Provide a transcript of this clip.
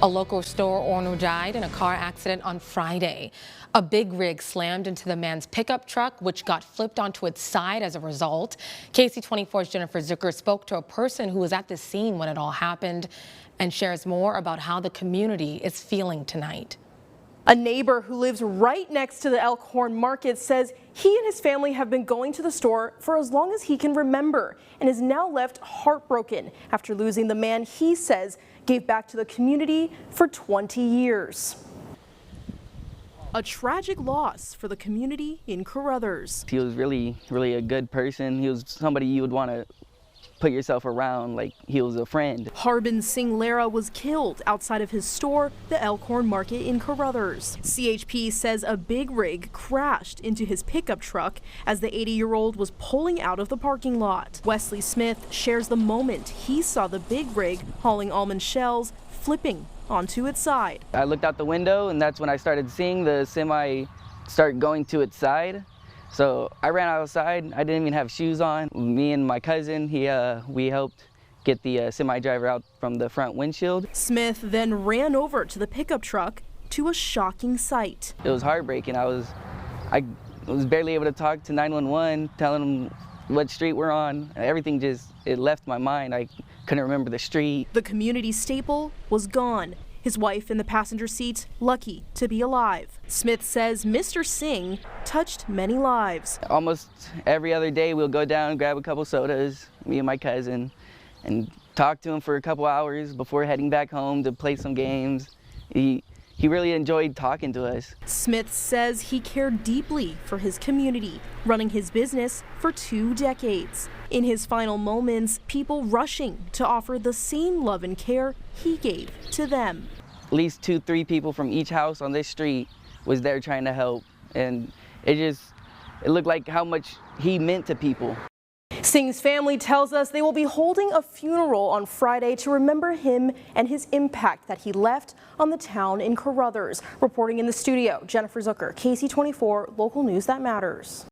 A local store owner died in a car accident on Friday. A big rig slammed into the man's pickup truck, which got flipped onto its side as a result. KC24's Jennifer Zucker spoke to a person who was at the scene when it all happened and shares more about how the community is feeling tonight. A neighbor who lives right next to the Elkhorn Market says he and his family have been going to the store for as long as he can remember and is now left heartbroken after losing the man he says gave back to the community for 20 years. A tragic loss for the community in Caruthers. He was really a good person. He was somebody you would want to put yourself around, like he was a friend. Harbin Singh Lara was killed outside of his store, the Elkhorn Market in Caruthers. CHP says a big rig crashed into his pickup truck as the 80-year-old was pulling out of the parking lot. Wesley Smith shares the moment he saw the big rig hauling almond shells flipping onto its side. I looked out the window and that's when I started seeing the semi start going to its side. So I ran outside. I didn't even have shoes on. Me and my cousin, we helped get the semi driver out from the front windshield. Smith then ran over to the pickup truck to a shocking sight. It was heartbreaking. I was barely able to talk to 911, telling them what street we're on. Everything it left my mind. I couldn't remember the street. The community staple was gone. His wife in the passenger seat, lucky to be alive. Smith says Mr. Singh touched many lives. Almost every other day we'll go down and grab a couple sodas, me and my cousin, and talk to him for a couple hours before heading back home to play some games. He really enjoyed talking to us. Smith says he cared deeply for his community, running his business for 2 decades. In his final moments, people rushing to offer the same love and care he gave to them. At least 2-3 people from each house on this street was there trying to help, and it looked like how much he meant to people. Singh's family tells us they will be holding a funeral on Friday to remember him and his impact that he left on the town in Caruthers. Reporting in the studio, Jennifer Zucker, KC24, local news that matters.